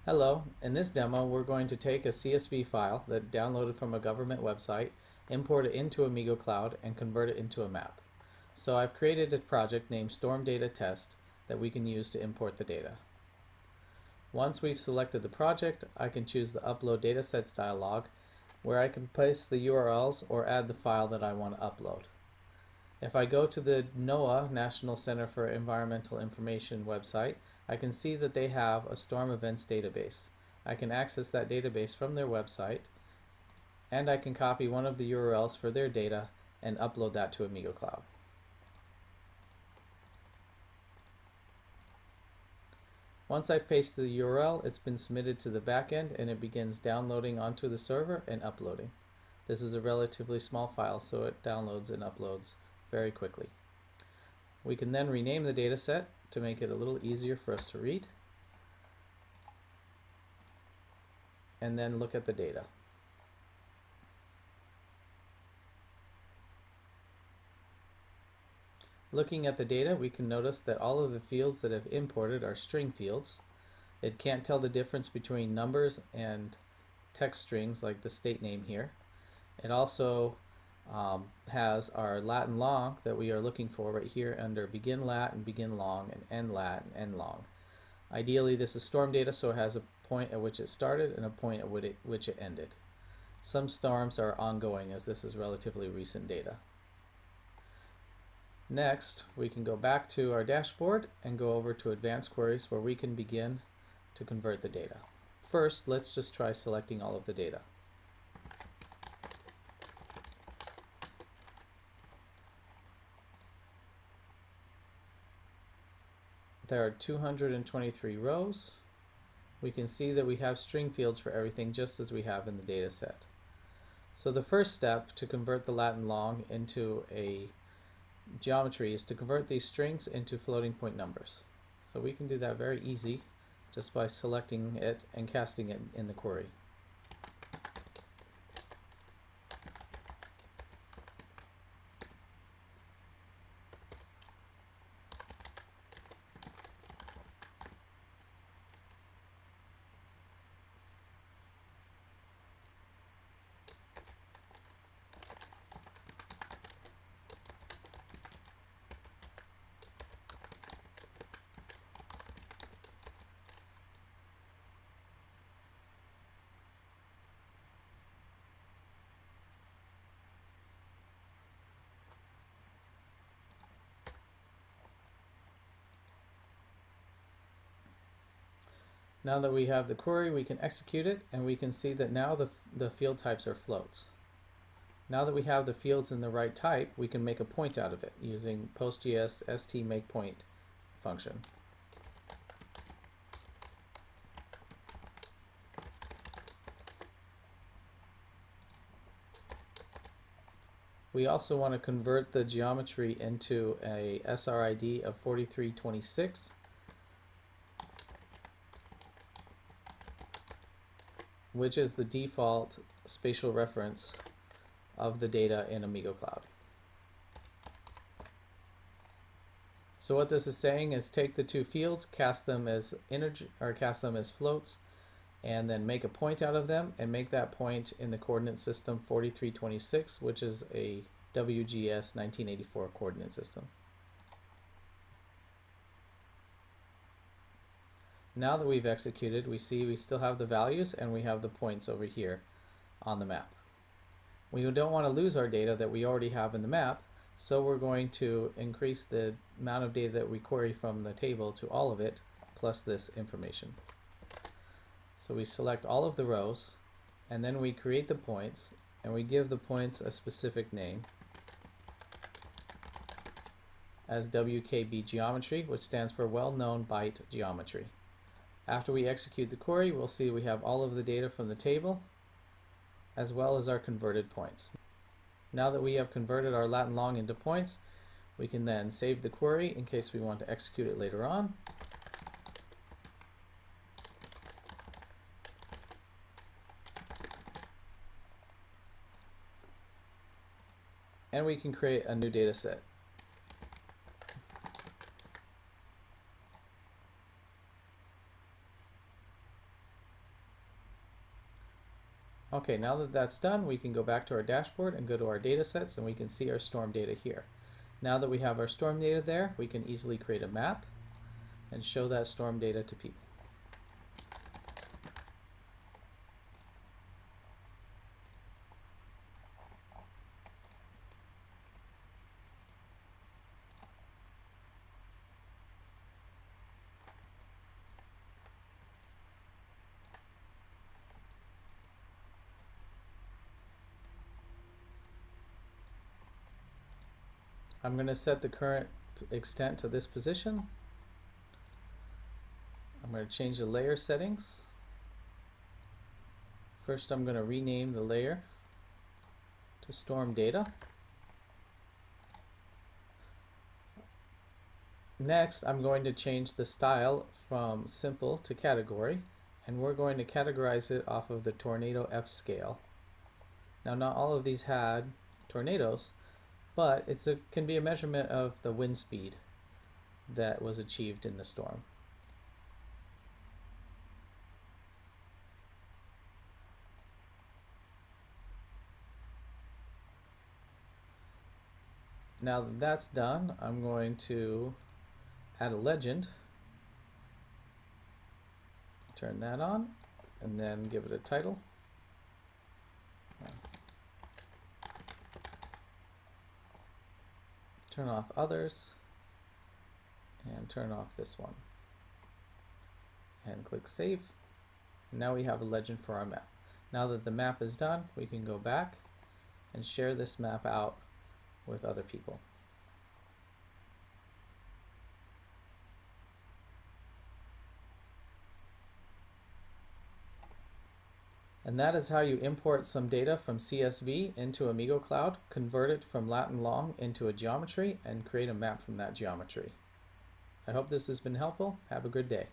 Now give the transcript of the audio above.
Hello, in this demo we're going to take a CSV file that downloaded from a government website, import it into AmigoCloud, and convert it into a map. So I've created a project named Storm Data Test that we can use to import the data. Once we've selected the project, I can choose the Upload Datasets dialog where I can paste the URLs or add the file that I want to upload. If I go to the NOAA, National Center for Environmental Information website, I can see that they have a storm events database. I can access that database from their website, and I can copy one of the URLs for their data and upload that to AmigoCloud. Once I've pasted the URL, it's been submitted to the backend and it begins downloading onto the server and uploading. This is a relatively small file, so it downloads and uploads very quickly. We can then rename the dataset to make it a little easier for us to read, and then look at the data. Looking at the data, we can notice that all of the fields that have imported are string fields. It can't tell the difference between numbers and text strings like the state name here. It also has our lat and long that we are looking for right here under begin lat and begin long and end lat and end long. Ideally, this is storm data, so it has a point at which it started and a point at which it ended. Some storms are ongoing, as this is relatively recent data. Next, we can go back to our dashboard and go over to Advanced Queries where we can begin to convert the data. First, let's just try selecting all of the data. There are 223 rows. We can see that we have string fields for everything just as we have in the data set. So the first step to convert the lat and long into a geometry is to convert these strings into floating point numbers. So we can do that very easy just by selecting it and casting it in the query. Now that we have the query, we can execute it, and we can see that now the field types are floats. Now that we have the fields in the right type, we can make a point out of it using PostGS stMakePoint function. We also want to convert the geometry into a SRID of 4326. Which is the default spatial reference of the data in AmigoCloud. So what this is saying is take the two fields, cast them as floats, and then make a point out of them and make that point in the coordinate system 4326, which is a WGS 1984 coordinate system. Now that we've executed, we see we still have the values and we have the points over here on the map. We don't want to lose our data that we already have in the map, so we're going to increase the amount of data that we query from the table to all of it, plus this information. So we select all of the rows, and then we create the points, and we give the points a specific name as WKB geometry, which stands for well-known byte geometry. After we execute the query, we'll see we have all of the data from the table as well as our converted points. Now that we have converted our lat and long into points, we can then save the query in case we want to execute it later on. And we can create a new data set. Okay, now that that's done, we can go back to our dashboard and go to our data sets, and we can see our storm data here. Now that we have our storm data there, we can easily create a map and show that storm data to people. I'm going to set the current extent to this position. I'm going to change the layer settings. First, I'm going to rename the layer to storm data. Next, I'm going to change the style from simple to category, and we're going to categorize it off of the tornado F scale. Now, not all of these had tornadoes, but can be a measurement of the wind speed that was achieved in the storm. Now that that's done, I'm going to add a legend, turn that on, and then give it a title. Turn off others, and turn off this one. And click Save. And now we have a legend for our map. Now that the map is done, we can go back and share this map out with other people. And that is how you import some data from CSV into AmigoCloud, convert it from Latin long into a geometry, and create a map from that geometry. I hope this has been helpful. Have a good day.